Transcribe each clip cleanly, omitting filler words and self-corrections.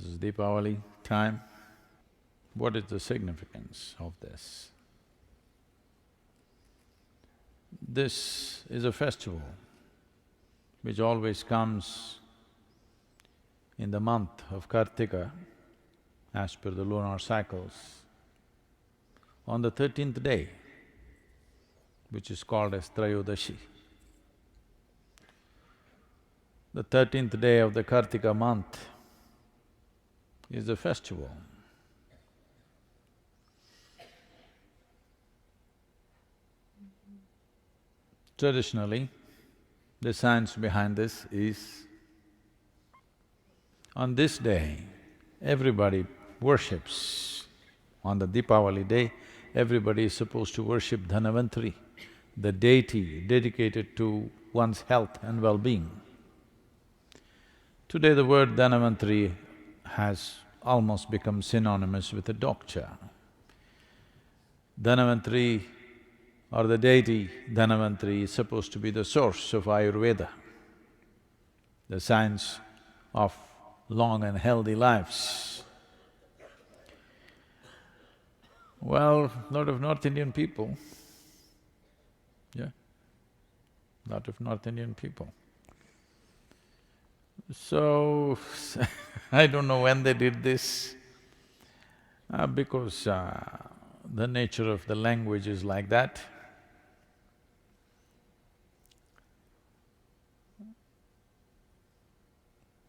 This is Deepavali time. What is the significance of this? This is a festival which always comes in the month of Kartika, as per the lunar cycles, on the 13th day, which is called as Trayodashi. The 13th day of the Kartika month is the festival. Traditionally, the science behind this is, on this day, everybody worships. On the Deepavali day, everybody is supposed to worship Dhanavantari, the deity dedicated to one's health and well-being. Today the word Dhanavantari has almost become synonymous with a doctor. Dhanavantari or the deity Dhanavantari is supposed to be the source of Ayurveda, the science of long and healthy lives. Well, lot of North Indian people, lot of North Indian people. So, I don't know when they did this, because the nature of the language is like that.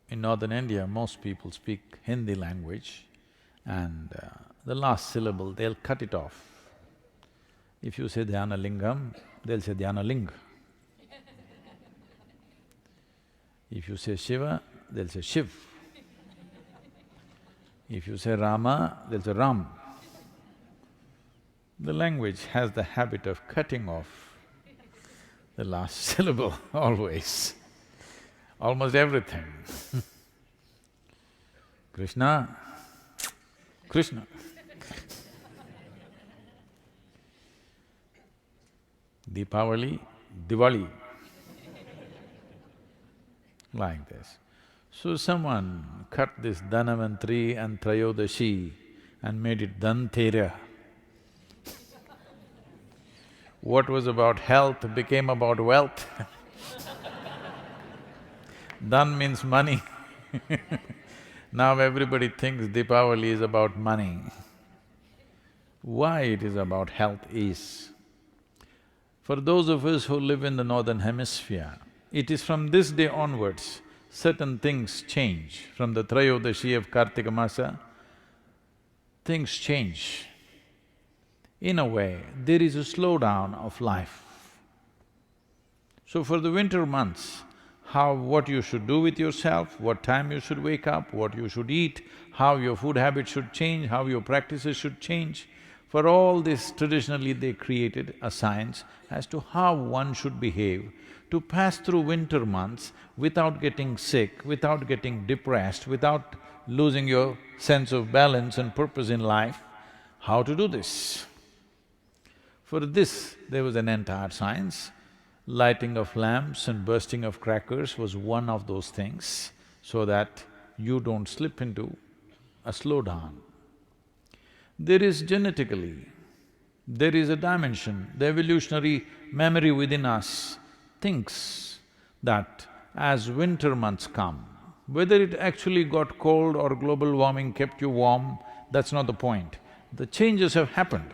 In northern India, most people speak Hindi language and the last syllable, they'll cut it off. If you say Dhyana Lingam, they'll say Dhyana Ling. If you say Shiva, they'll say Shiv. If you say Rama, they'll say Ram. The language has the habit of cutting off the last syllable always, almost everything. Krishna, Krishna. Deepavali, Diwali. Like this. So someone cut this Dhanavantari and Trayodashi and made it Dhantera. What was about health became about wealth. Dhan means money. Now everybody thinks Deepavali is about money. Why it is about health is, for those of us who live in the northern hemisphere, it is from this day onwards, certain things change. From the Trayodashi of Kartika Masa, things change. In a way, there is a slowdown of life. So for the winter months, what you should do with yourself, what time you should wake up, what you should eat, how your food habits should change, how your practices should change, for all this traditionally they created a science as to how one should behave to pass through winter months without getting sick, without getting depressed, without losing your sense of balance and purpose in life. How to do this? For this, there was an entire science. Lighting of lamps and bursting of crackers was one of those things, so that you don't slip into a slowdown. There is genetically, there is a dimension, the evolutionary memory within us thinks that as winter months come, whether it actually got cold or global warming kept you warm, that's not the point. The changes have happened.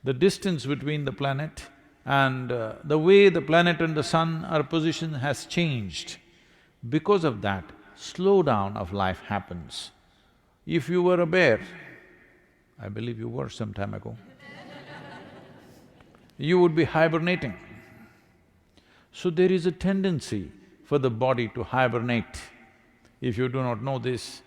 The distance between the planet and the way the planet and the sun are positioned has changed. Because of that, slowdown of life happens. If you were a bear, I believe you were some time ago, you would be hibernating. So there is a tendency for the body to hibernate. If you do not know this,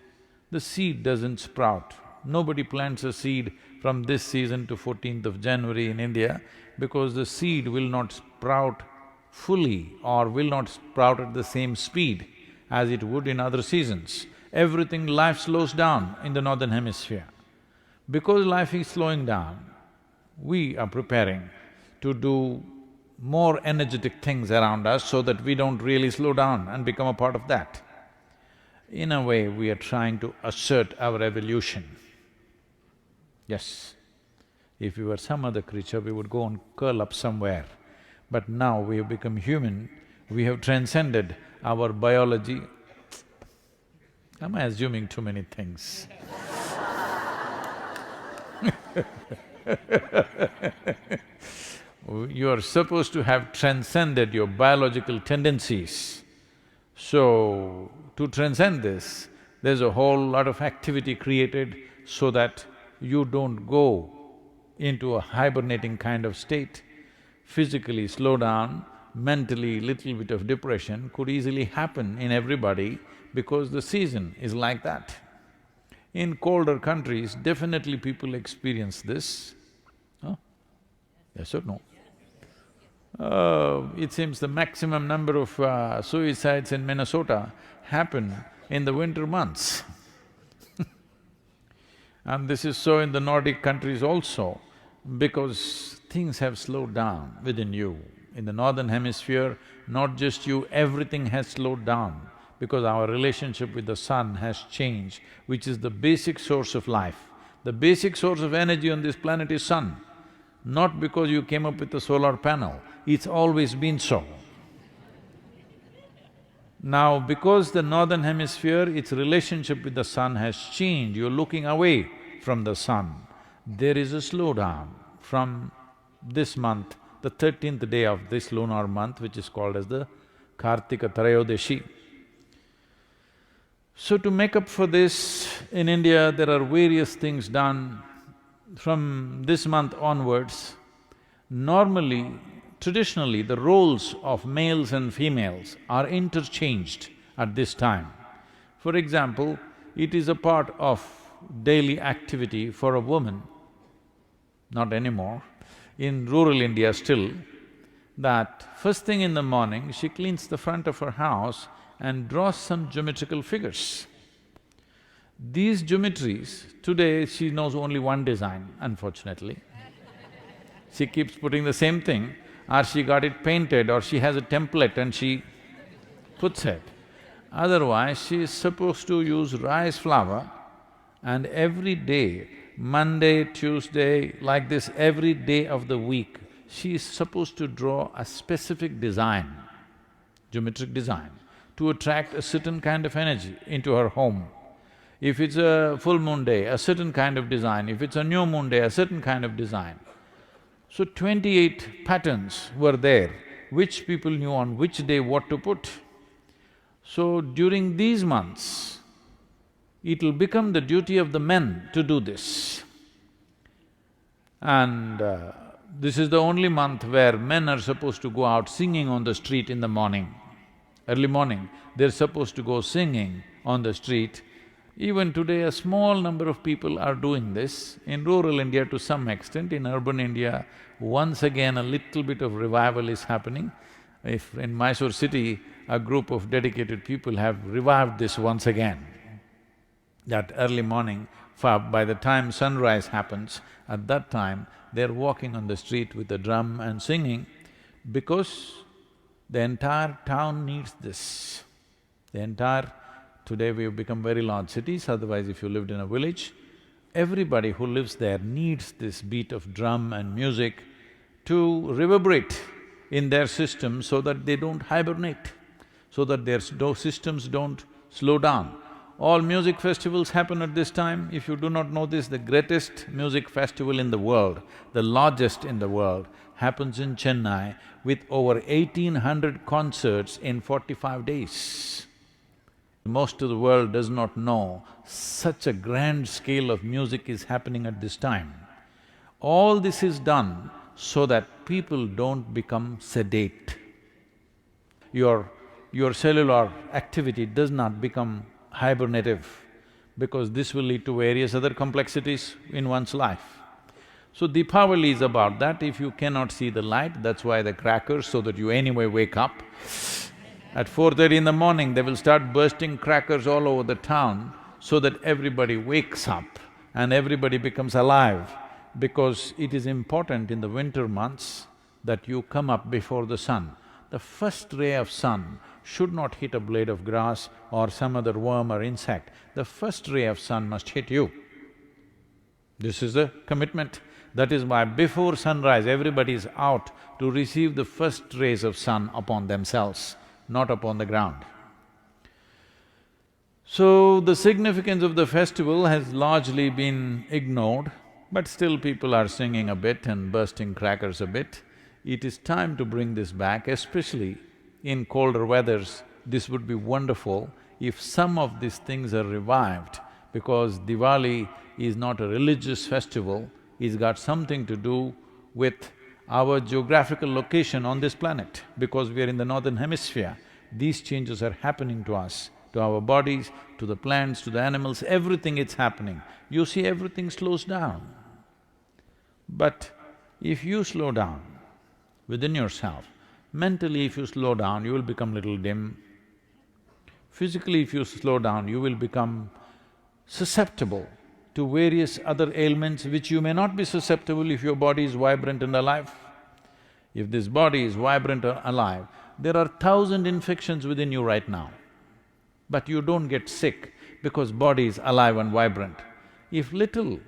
the seed doesn't sprout. Nobody plants a seed from this season to 14th of January in India, because the seed will not sprout fully or will not sprout at the same speed as it would in other seasons. Everything, life slows down in the northern hemisphere. Because life is slowing down, we are preparing to do more energetic things around us so that we don't really slow down and become a part of that. In a way, we are trying to assert our evolution. Yes, if we were some other creature, we would go and curl up somewhere. But now we have become human, we have transcended our biology. Am I assuming too many things? You are supposed to have transcended your biological tendencies. So, to transcend this, there's a whole lot of activity created so that you don't go into a hibernating kind of state. Physically slow down, mentally little bit of depression could easily happen in everybody because the season is like that. In colder countries, definitely people experience this. Huh? Yes or no? It seems the maximum number of suicides in Minnesota happen in the winter months. And this is so in the Nordic countries also, because things have slowed down within you. In the northern hemisphere, not just you, everything has slowed down because our relationship with the sun has changed, which is the basic source of life. The basic source of energy on this planet is sun, not because you came up with a solar panel, it's always been so. Now, because the northern hemisphere, its relationship with the sun has changed, you're looking away from the sun, there is a slowdown from this month, the 13th day of this lunar month, which is called as the Kartika Trayodashi. So to make up for this, in India there are various things done. From this month onwards, normally, traditionally, the roles of males and females are interchanged at this time. For example, it is a part of daily activity for a woman, not anymore, in rural India still, that first thing in the morning, she cleans the front of her house and draws some geometrical figures. These geometries, today she knows only one design, unfortunately. She keeps putting the same thing, or she got it painted, or she has a template and she puts it. Otherwise, she is supposed to use rice flour, and every day, Monday, Tuesday, like this, every day of the week, she is supposed to draw a specific design, geometric design, to attract a certain kind of energy into her home. If it's a full moon day, a certain kind of design, if it's a new moon day, a certain kind of design. So 28 patterns were there, which people knew on which day what to put. So during these months, it'll become the duty of the men to do this. And this is the only month where men are supposed to go out singing on the street in the morning. Early morning, they're supposed to go singing on the street. Even today, a small number of people are doing this. In rural India to some extent, in urban India, once again a little bit of revival is happening. If in Mysore city, a group of dedicated people have revived this once again. That early morning, by the time sunrise happens, at that time, they're walking on the street with a drum and singing because the entire town needs this. Today we've become very large cities, otherwise if you lived in a village, everybody who lives there needs this beat of drum and music to reverberate in their system so that they don't hibernate, so that their systems don't slow down. All music festivals happen at this time. If you do not know this, the greatest music festival in the world, the largest in the world, happens in Chennai with over 1800 concerts in 45 days. Most of the world does not know such a grand scale of music is happening at this time. All this is done so that people don't become sedate. Your cellular activity does not become hibernative, because this will lead to various other complexities in one's life. So Deepavali is about that. If you cannot see the light, that's why the crackers, so that you anyway wake up. At 4:30 in the morning, they will start bursting crackers all over the town so that everybody wakes up and everybody becomes alive, because it is important in the winter months that you come up before the sun. The first ray of sun should not hit a blade of grass or some other worm or insect. The first ray of sun must hit you. This is the commitment. That is why before sunrise, everybody is out to receive the first rays of sun upon themselves, not upon the ground. So, the significance of the festival has largely been ignored, but still people are singing a bit and bursting crackers a bit. It is time to bring this back, especially in colder weathers. This would be wonderful if some of these things are revived, because Diwali is not a religious festival, it's got something to do with our geographical location on this planet. Because we are in the northern hemisphere, these changes are happening to us, to our bodies, to the plants, to the animals, everything it's happening. You see, everything slows down. But if you slow down within yourself, mentally if you slow down, you will become little dim. Physically if you slow down, you will become susceptible to various other ailments which you may not be susceptible if your body is vibrant and alive. If this body is vibrant and alive, there are 1,000 infections within you right now, but you don't get sick because body is alive and vibrant. If little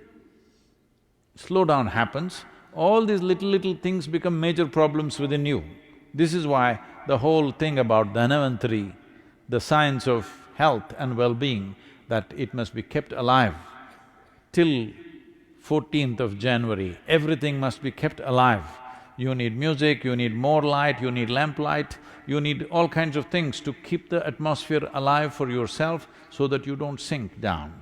slowdown happens, all these little things become major problems within you. This is why the whole thing about Dhanavantari, the science of health and well-being, that it must be kept alive till 14th of January, everything must be kept alive. You need music, you need more light, you need lamplight, you need all kinds of things to keep the atmosphere alive for yourself so that you don't sink down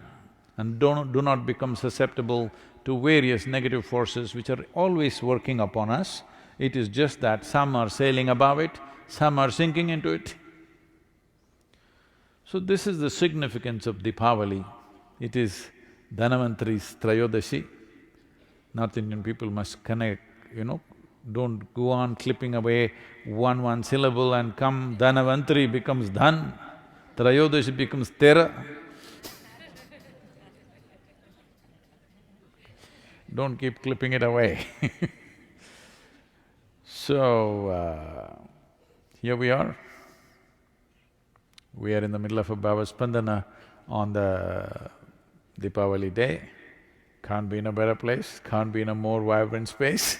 and do not become susceptible to various negative forces which are always working upon us. It is just that some are sailing above it, some are sinking into it. So this is the significance of Deepavali. It is Dhanavantari's Trayodashi. North Indian people must connect, don't go on clipping away one syllable and come Dhanavantari becomes Dhan, Trayodashi becomes Tera. Don't keep clipping it away. So, here we are. We are in the middle of a Bhava Spandana on the Deepavali day. Can't be in a better place, can't be in a more vibrant space.